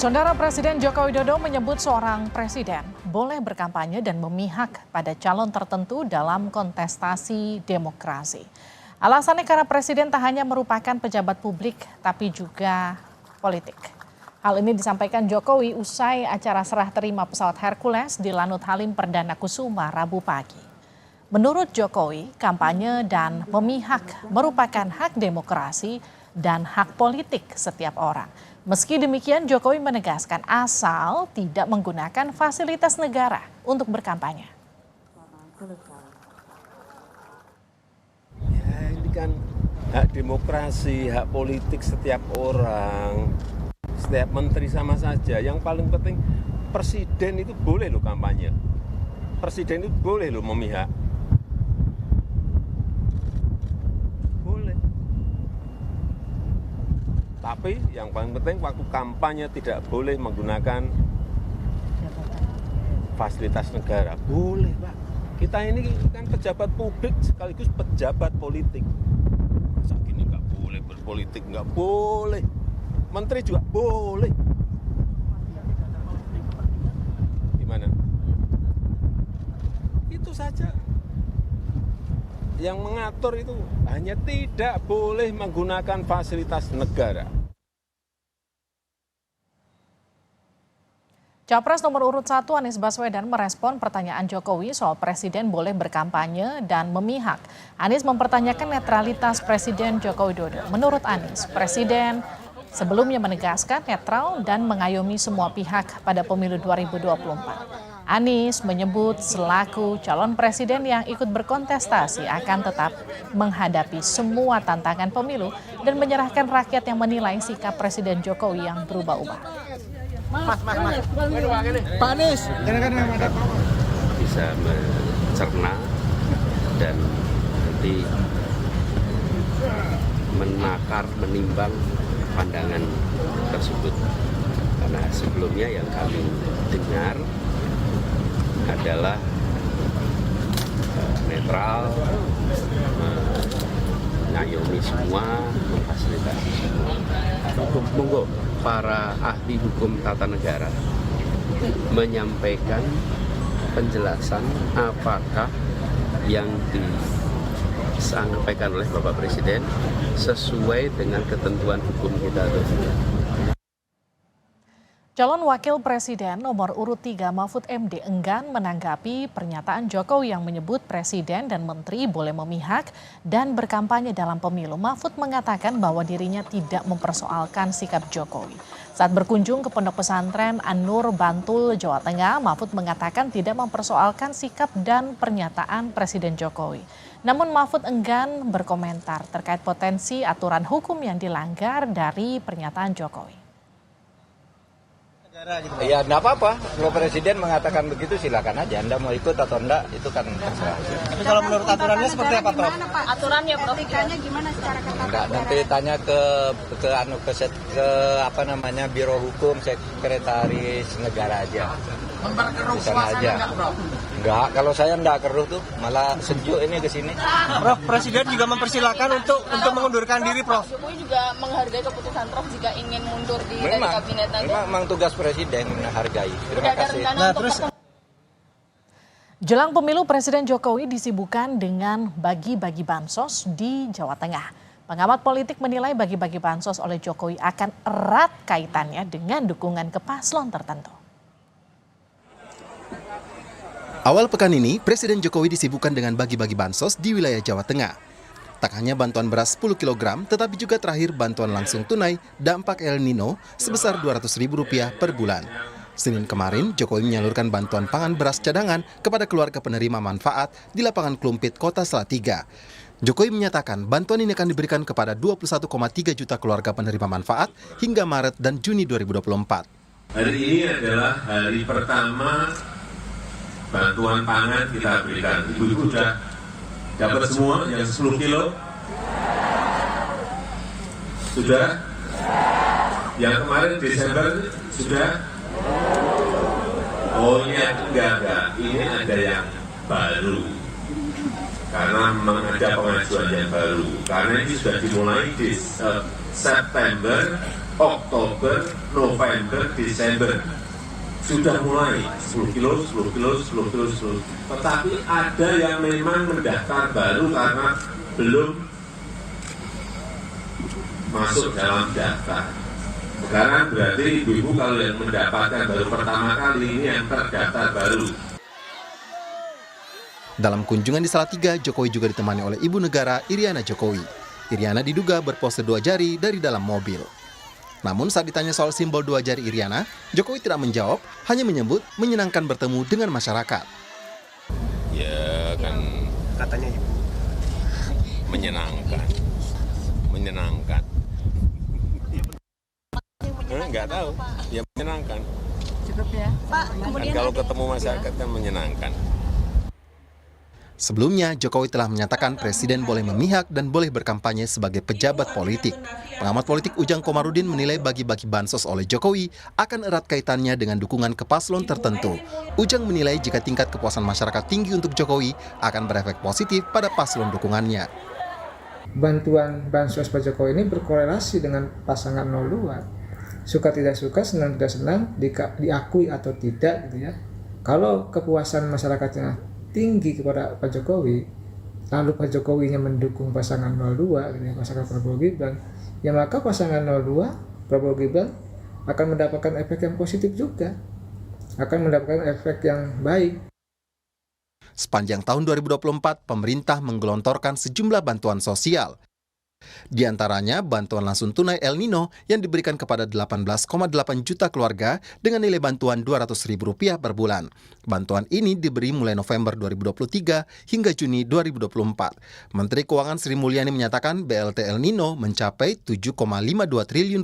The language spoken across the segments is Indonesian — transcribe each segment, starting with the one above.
Saudara Presiden Joko Widodo menyebut seorang presiden boleh berkampanye dan memihak pada calon tertentu dalam kontestasi demokrasi. Alasannya karena presiden tak hanya merupakan pejabat publik tapi juga politik. Hal ini disampaikan Jokowi usai acara serah terima pesawat Hercules di Lanut Halim Perdana Kusuma Rabu pagi. Menurut Jokowi, kampanye dan memihak merupakan hak demokrasi dan hak politik setiap orang. Meski demikian, Jokowi menegaskan asal tidak menggunakan fasilitas negara untuk berkampanye. Ya, ini kan hak demokrasi, hak politik setiap orang, setiap menteri sama saja. Yang paling penting presiden itu boleh loh kampanye, presiden itu boleh loh memihak. Tapi yang paling penting waktu kampanye tidak boleh menggunakan fasilitas negara. Boleh, Pak. Kita ini kan pejabat publik sekaligus pejabat politik. Masa gini nggak boleh berpolitik, nggak boleh. Menteri juga boleh. Gimana? Itu saja. Yang mengatur itu hanya tidak boleh menggunakan fasilitas negara. Capres nomor urut 1 Anies Baswedan merespon pertanyaan Jokowi soal presiden boleh berkampanye dan memihak. Anies mempertanyakan netralitas Presiden Joko Widodo. Menurut Anies, presiden sebelumnya menegaskan netral dan mengayomi semua pihak pada pemilu 2024. Anies menyebut selaku calon presiden yang ikut berkontestasi akan tetap menghadapi semua tantangan pemilu dan menyerahkan rakyat yang menilai sikap Presiden Jokowi yang berubah-ubah. Pak Anies, bisa mencerna dan nanti menakar, menimbang pandangan tersebut. Karena sebelumnya yang kami dengar adalah netral, mengayomi semua, memfasilitasi semua. Monggo para ahli hukum tata negara menyampaikan penjelasan apakah yang disampaikan oleh Bapak Presiden sesuai dengan ketentuan hukum kita. Calon Wakil Presiden nomor urut 3 Mahfud MD enggan menanggapi pernyataan Jokowi yang menyebut presiden dan menteri boleh memihak dan berkampanye dalam pemilu. Mahfud mengatakan bahwa dirinya tidak mempersoalkan sikap Jokowi. Saat berkunjung ke Pondok Pesantren An-Nur, Bantul, Jawa Tengah, Mahfud mengatakan tidak mempersoalkan sikap dan pernyataan Presiden Jokowi. Namun Mahfud enggan berkomentar terkait potensi aturan hukum yang dilanggar dari pernyataan Jokowi. ya enggak apa-apa. Kalau presiden mengatakan begitu silakan aja. Anda mau ikut atau enggak itu kan terserah. Tapi kalau menurut aturannya seperti apa, Prof? Aturannya, Prof. Etikanya gimana secara ketat? Enggak, nanti tanya ke apa namanya Biro Hukum Sekretaris Negara aja. Memperkeruh Di sana aja. Enggak, kalau saya enggak keruh tuh, malah sejuk ini ke sini. Prof, presiden juga mempersilahkan untuk mengundurkan diri, Prof. Jokowi juga menghargai keputusan Prof jika ingin mundur dari kabinet nanti. Memang tugas presiden menghargai. Terima kasih. Jelang pemilu, Presiden Jokowi disibukkan dengan bagi-bagi bansos di Jawa Tengah. Pengamat politik menilai bagi-bagi bansos oleh Jokowi akan erat kaitannya dengan dukungan ke paslon tertentu. Awal pekan ini, Presiden Jokowi disibukkan dengan bagi-bagi bansos di wilayah Jawa Tengah. Tak hanya bantuan beras 10 kg, tetapi juga terakhir bantuan langsung tunai dampak El Nino sebesar Rp200.000 per bulan. Senin kemarin, Jokowi menyalurkan bantuan pangan beras cadangan kepada keluarga penerima manfaat di lapangan Klumpit, Kota Salatiga. Jokowi menyatakan bantuan ini akan diberikan kepada 21,3 juta keluarga penerima manfaat hingga Maret dan Juni 2024. Hari ini adalah hari pertama bantuan pangan kita berikan. Ibu-ibu sudah dapat semua yang 10 kilo? Sudah? Yang kemarin Desember sudah? Oh ini enggak. Ini ada yang baru. Karena memang ada pengajuan yang baru. Karena ini sudah dimulai di September, Oktober, November, Desember. Sudah mulai 10 kilo, 10 kilo, 10 kilo, 10. Tetapi ada yang memang mendaftar baru karena belum masuk dalam daftar. Sekarang berarti ibu-ibu kalau yang mendapatkan baru pertama kali ini yang terdaftar baru. Dalam kunjungan di Salatiga, Jokowi juga ditemani oleh Ibu Negara Iriana Jokowi. Iriana diduga berpose 2 jari dari dalam mobil. Namun saat ditanya soal simbol 2 jari Iriana, Jokowi tidak menjawab, hanya menyebut menyenangkan bertemu dengan masyarakat. Ya kan Katanya Ibu. menyenangkan. Nggak tahu, ya menyenangkan. Cukup ya. Pak, Kan kemudian kalau ada- ketemu masyarakat kan menyenangkan. Sebelumnya, Jokowi telah menyatakan Presiden boleh memihak dan boleh berkampanye sebagai pejabat politik. Pengamat politik Ujang Komarudin menilai bagi-bagi bansos oleh Jokowi akan erat kaitannya dengan dukungan ke paslon tertentu. Ujang menilai jika tingkat kepuasan masyarakat tinggi untuk Jokowi akan berefek positif pada paslon dukungannya. Bantuan bansos Pak Jokowi ini berkorelasi dengan pasangan 02. Suka tidak suka, senang tidak senang, diakui atau tidak gitu ya. Kalau kepuasan masyarakatnya tinggi kepada Pak Jokowi, lalu Pak Jokowinya mendukung pasangan 02, gitu ya, pasangan Prabowo Gibran, ya maka pasangan 02, Prabowo Gibran akan mendapatkan efek yang positif juga, akan mendapatkan efek yang baik. Sepanjang tahun 2024, pemerintah menggelontorkan sejumlah bantuan sosial. Di antaranya bantuan langsung tunai El Nino yang diberikan kepada 18,8 juta keluarga dengan nilai bantuan Rp200.000 per bulan. Bantuan ini diberi mulai November 2023 hingga Juni 2024. Menteri Keuangan Sri Mulyani menyatakan BLT El Nino mencapai Rp7,52 triliun.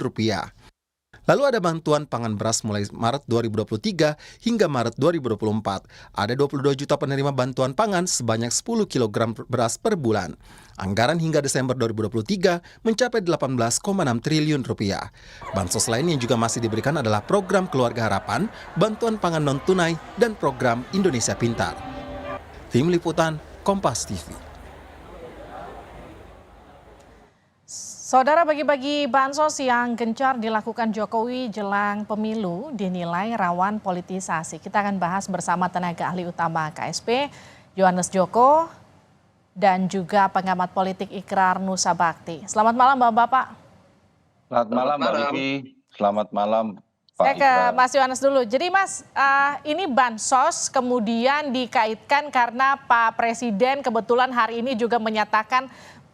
Lalu ada bantuan pangan beras mulai Maret 2023 hingga Maret 2024. Ada 22 juta penerima bantuan pangan sebanyak 10 kg beras per bulan. Anggaran hingga Desember 2023 mencapai Rp18,6 triliun. Bansos lain yang juga masih diberikan adalah program Keluarga Harapan, bantuan pangan non-tunai, dan program Indonesia Pintar. Tim Liputan, Kompas TV. Saudara, bagi-bagi bansos yang gencar dilakukan Jokowi jelang pemilu dinilai rawan politisasi. Kita akan bahas bersama tenaga ahli utama KSP, Yohanes Joko, dan juga pengamat politik Ikrar Nusa Bakti. Selamat malam Bapak-Bapak. Selamat malam Mbak Livi. Selamat malam Pak Saya ke Ikrar. Mas Yohanes dulu. Jadi Mas, ini bansos kemudian dikaitkan karena Pak Presiden kebetulan hari ini juga menyatakan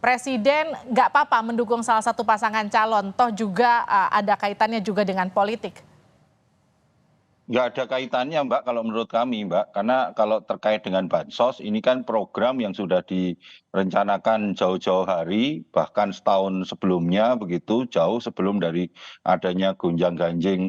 Presiden nggak apa-apa mendukung salah satu pasangan calon, toh juga ada kaitannya juga dengan politik. Nggak ada kaitannya Mbak kalau menurut kami Mbak. Karena kalau terkait dengan bansos ini kan program yang sudah direncanakan jauh-jauh hari. Bahkan setahun sebelumnya begitu, jauh sebelum dari adanya gonjang-ganjing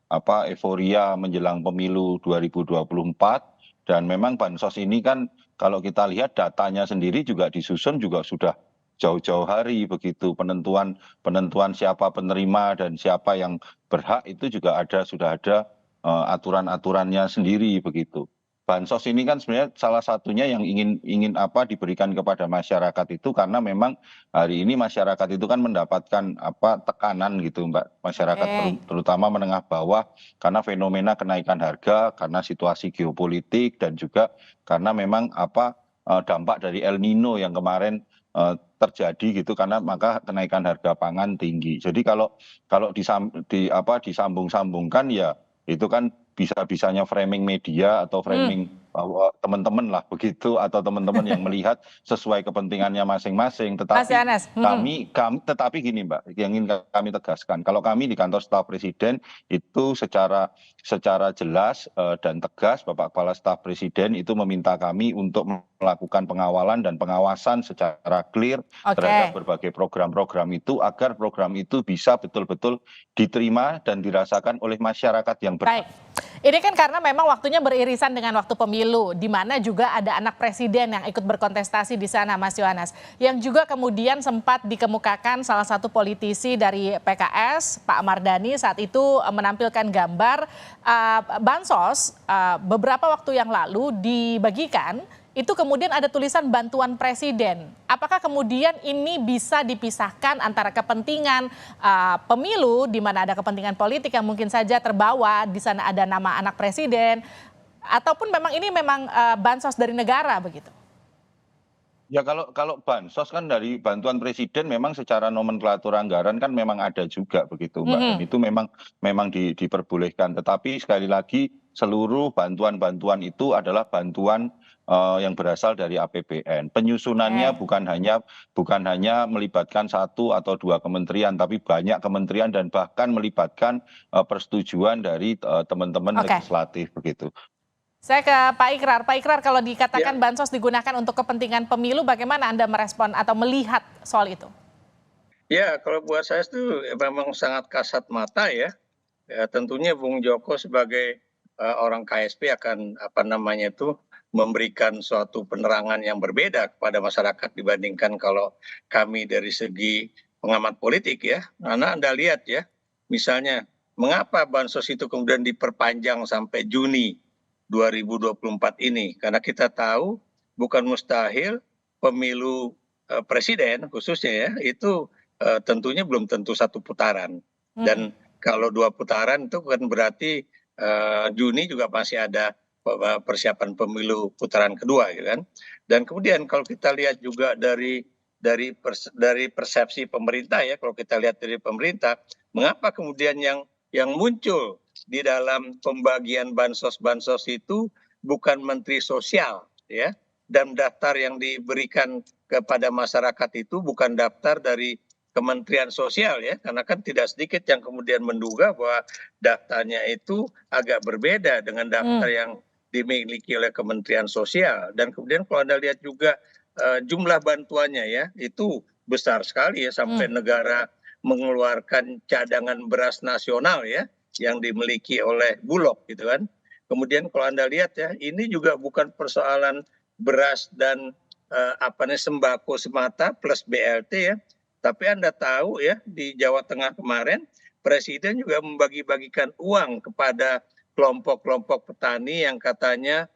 euforia menjelang pemilu 2024. Dan memang bansos ini kan kalau kita lihat datanya sendiri juga disusun juga sudah jauh-jauh hari begitu. Penentuan siapa penerima dan siapa yang berhak itu juga sudah ada aturan-aturannya sendiri begitu. Bansos ini kan sebenarnya salah satunya yang ingin diberikan kepada masyarakat itu karena memang hari ini masyarakat itu kan mendapatkan tekanan gitu Mbak, masyarakat terutama menengah bawah karena fenomena kenaikan harga, karena situasi geopolitik dan juga karena memang dampak dari El Nino yang kemarin terjadi gitu, karena maka kenaikan harga pangan tinggi. Jadi kalau disambung-sambungkan ya itu kan bisa-bisanya framing media atau framing bahwa teman-teman lah begitu atau teman-teman yang melihat sesuai kepentingannya masing-masing. Tetapi gini Mbak, yang ingin kami tegaskan, kalau kami di kantor staf presiden itu secara jelas dan tegas Bapak Kepala Staf Presiden itu meminta kami untuk melakukan pengawalan dan pengawasan secara clear terhadap berbagai program-program itu agar program itu bisa betul-betul diterima dan dirasakan oleh masyarakat yang berhak. Baik. Ini kan karena memang waktunya beririsan dengan waktu pemilu, di mana juga ada anak presiden yang ikut berkontestasi di sana, Mas Yohanes. Yang juga kemudian sempat dikemukakan salah satu politisi dari PKS, Pak Mardhani, saat itu menampilkan gambar bansos beberapa waktu yang lalu dibagikan itu kemudian ada tulisan bantuan presiden. Apakah kemudian ini bisa dipisahkan antara kepentingan pemilu, di mana ada kepentingan politik yang mungkin saja terbawa, di sana ada nama anak presiden, ataupun memang ini memang bansos dari negara begitu? Ya kalau bansos kan dari bantuan presiden memang secara nomenklatur anggaran kan memang ada juga begitu Mbak. Dan itu memang diperbolehkan. Tetapi sekali lagi seluruh bantuan-bantuan itu adalah bantuan yang berasal dari APBN. Penyusunannya bukan hanya melibatkan 1 atau 2 kementerian, tapi banyak kementerian dan bahkan melibatkan persetujuan dari teman-teman legislatif begitu. Saya ke Pak Ikrar. Pak Ikrar, kalau dikatakan bansos digunakan untuk kepentingan pemilu, bagaimana Anda merespon atau melihat soal itu? Ya, kalau buat saya itu memang sangat kasat mata ya. Tentunya Bung Joko sebagai orang KSP akan memberikan suatu penerangan yang berbeda kepada masyarakat dibandingkan kalau kami dari segi pengamat politik ya. Karena Anda lihat ya, misalnya mengapa bansos itu kemudian diperpanjang sampai Juni 2024 ini, karena kita tahu bukan mustahil pemilu presiden khususnya ya itu tentunya belum tentu 1 putaran, dan kalau 2 putaran itu kan berarti Juni juga masih ada persiapan pemilu putaran kedua gitu kan. Dan kemudian kalau kita lihat juga dari persepsi pemerintah ya, kalau kita lihat dari pemerintah, mengapa kemudian yang muncul di dalam pembagian bansos-bansos itu bukan Menteri Sosial ya, dan daftar yang diberikan kepada masyarakat itu bukan daftar dari Kementerian Sosial ya, karena kan tidak sedikit yang kemudian menduga bahwa daftarnya itu agak berbeda dengan daftar yang dimiliki oleh Kementerian Sosial. Dan kemudian kalau Anda lihat juga jumlah bantuannya ya itu besar sekali ya, sampai negara mengeluarkan cadangan beras nasional ya yang dimiliki oleh Bulog gitu kan. Kemudian kalau Anda lihat ya, ini juga bukan persoalan beras dan sembako semata plus BLT ya, tapi Anda tahu ya di Jawa Tengah kemarin Presiden juga membagi-bagikan uang kepada kelompok-kelompok petani yang katanya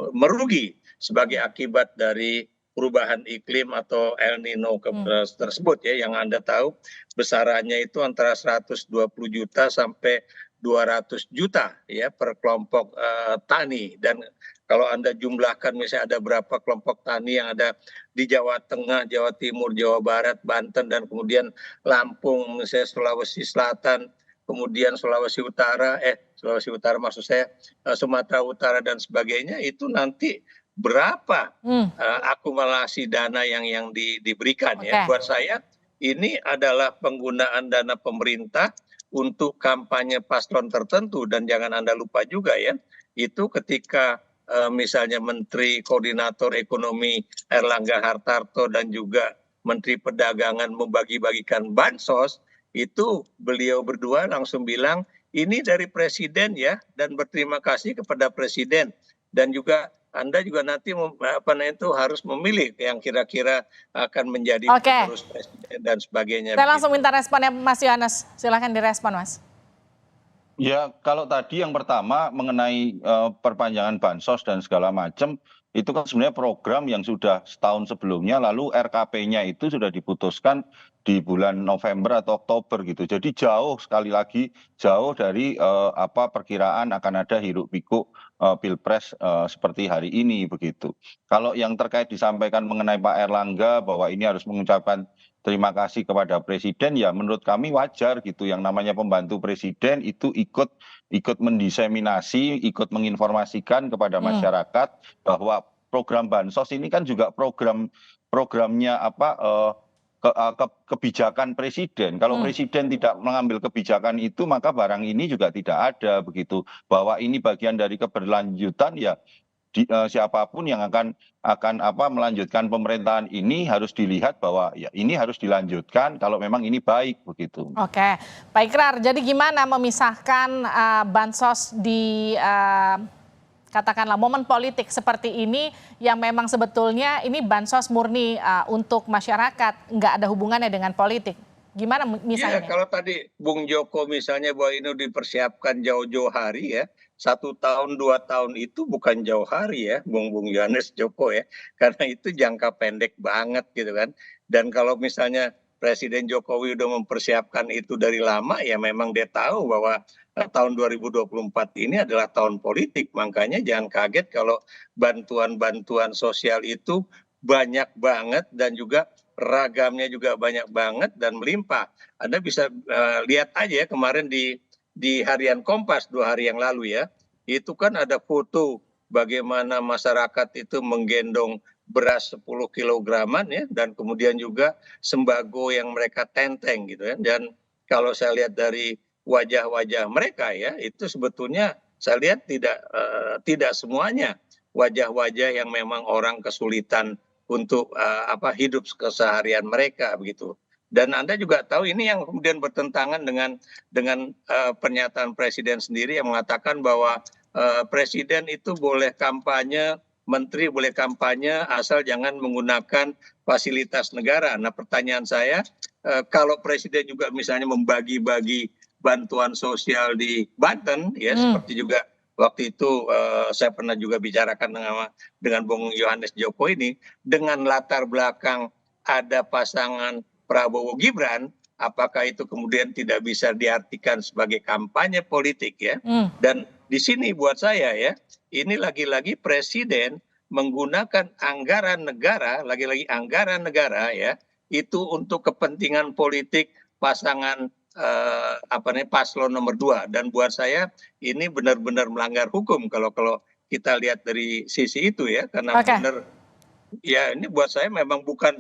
merugi sebagai akibat dari perubahan iklim atau El Nino tersebut ya, yang Anda tahu besarannya itu antara 120 juta sampai 200 juta ya per kelompok tani. Dan kalau Anda jumlahkan misalnya ada berapa kelompok tani yang ada di Jawa Tengah, Jawa Timur, Jawa Barat, Banten, dan kemudian Lampung, misalnya Sulawesi Selatan, kemudian Sulawesi Utara maksud saya, Sumatera Utara dan sebagainya, itu nanti berapa akumulasi dana yang diberikan ya. Buat saya ini adalah penggunaan dana pemerintah untuk kampanye paslon tertentu. Dan jangan Anda lupa juga ya, itu ketika misalnya Menteri Koordinator Ekonomi Airlangga Hartarto dan juga Menteri Perdagangan membagi-bagikan bansos, itu beliau berdua langsung bilang ini dari Presiden ya, dan berterima kasih kepada Presiden. Dan juga Anda juga nanti harus memilih yang kira-kira akan menjadi penerus presiden dan sebagainya. Saya langsung minta responnya Mas Yohanes, silakan direspon Mas. Ya, kalau tadi yang pertama mengenai perpanjangan bansos dan segala macam, itu kan sebenarnya program yang sudah setahun sebelumnya, lalu RKP-nya itu sudah diputuskan di bulan November atau Oktober gitu. Jadi sekali lagi jauh dari perkiraan akan ada hiruk pikuk Pilpres seperti hari ini begitu. Kalau yang terkait disampaikan mengenai Pak Airlangga bahwa ini harus mengucapkan terima kasih kepada Presiden, ya menurut kami wajar gitu. Yang namanya pembantu Presiden itu ikut mendiseminasi, ikut menginformasikan kepada masyarakat bahwa program bansos ini kan juga programnya kebijakan Presiden. Kalau Presiden tidak mengambil kebijakan itu, maka barang ini juga tidak ada begitu. Bahwa ini bagian dari keberlanjutan ya. Siapapun yang akan melanjutkan pemerintahan ini harus dilihat bahwa ya ini harus dilanjutkan kalau memang ini baik begitu. Oke, Pak Ikrar, jadi gimana memisahkan bansos di katakanlah momen politik seperti ini yang memang sebetulnya ini bansos murni untuk masyarakat, nggak ada hubungannya dengan politik? Gimana misalnya? Iya, kalau tadi Bung Joko misalnya bahwa ini dipersiapkan jauh-jauh hari ya, 1 tahun 2 tahun itu bukan jauh hari ya, Bung Yohanes Joko ya, karena itu jangka pendek banget gitu kan. Dan kalau misalnya Presiden Jokowi udah mempersiapkan itu dari lama, ya memang dia tahu bahwa tahun 2024 ini adalah tahun politik, makanya jangan kaget kalau bantuan-bantuan sosial itu banyak banget dan juga ragamnya juga banyak banget dan melimpah. Anda bisa lihat aja ya kemarin di harian Kompas 2 hari yang lalu ya, itu kan ada foto bagaimana masyarakat itu menggendong beras 10 kilograman ya, dan kemudian juga sembako yang mereka tenteng gitu ya. Dan kalau saya lihat dari wajah-wajah mereka ya, itu sebetulnya saya lihat tidak semuanya wajah-wajah yang memang orang kesulitan untuk hidup keseharian mereka begitu. Dan Anda juga tahu ini yang kemudian bertentangan dengan pernyataan Presiden sendiri yang mengatakan bahwa Presiden itu boleh kampanye, Menteri boleh kampanye asal jangan menggunakan fasilitas negara. Nah, pertanyaan saya, kalau Presiden juga misalnya membagi-bagi bantuan sosial di Banten ya, seperti juga waktu itu saya pernah juga bicarakan dengan Bung Yohanes Joko ini, dengan latar belakang ada pasangan Prabowo Gibran, apakah itu kemudian tidak bisa diartikan sebagai kampanye politik ya? Dan di sini buat saya ya, ini lagi-lagi Presiden menggunakan anggaran negara, lagi-lagi anggaran negara ya, itu untuk kepentingan politik pasangan paslon nomor 2. Dan buat saya ini benar-benar melanggar hukum kalau kita lihat dari sisi itu ya, karena benar ya, ini buat saya memang bukan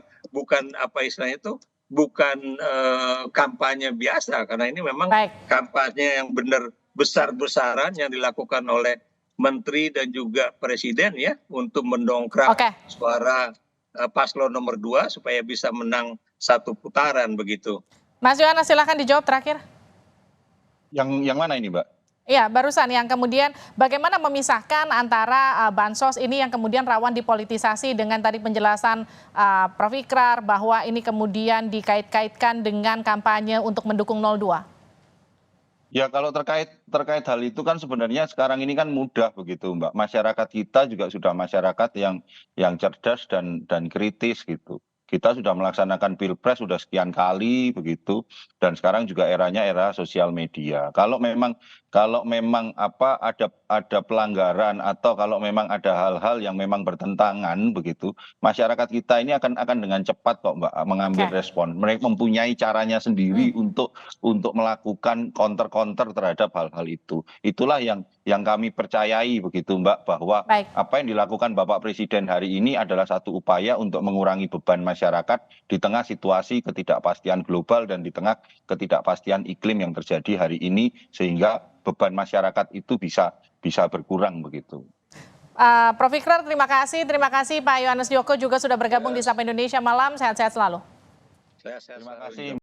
apa istilahnya itu, bukan kampanye biasa, karena ini memang kampanye yang benar besar-besaran yang dilakukan oleh menteri dan juga presiden ya, untuk mendongkrak suara paslon nomor 2 supaya bisa menang 1 putaran begitu. Mas Yohanes, silahkan dijawab terakhir. Yang mana ini, Mbak? Iya, barusan yang kemudian bagaimana memisahkan antara bansos ini yang kemudian rawan dipolitisasi dengan tadi penjelasan Prof. Ikrar bahwa ini kemudian dikait-kaitkan dengan kampanye untuk mendukung 02. Ya, kalau terkait hal itu kan sebenarnya sekarang ini kan mudah begitu, Mbak. Masyarakat kita juga sudah masyarakat yang cerdas dan kritis gitu. Kita sudah melaksanakan pilpres sudah sekian kali begitu, dan sekarang juga eranya era sosial media. Kalau memang ada pelanggaran atau kalau memang ada hal-hal yang memang bertentangan begitu, masyarakat kita ini akan dengan cepat kok, Mbak, mengambil respon. Mereka mempunyai caranya sendiri untuk melakukan counter terhadap hal-hal itu. Itulah yang kami percayai begitu, Mbak, bahwa apa yang dilakukan Bapak Presiden hari ini adalah satu upaya untuk mengurangi beban masyarakat di tengah situasi ketidakpastian global dan di tengah ketidakpastian iklim yang terjadi hari ini, sehingga beban masyarakat itu bisa berkurang begitu. Prof. Ikrar, terima kasih Pak Yohanes Joko juga sudah bergabung di Sapa Indonesia Malam. Sehat-sehat selalu. Terima kasih.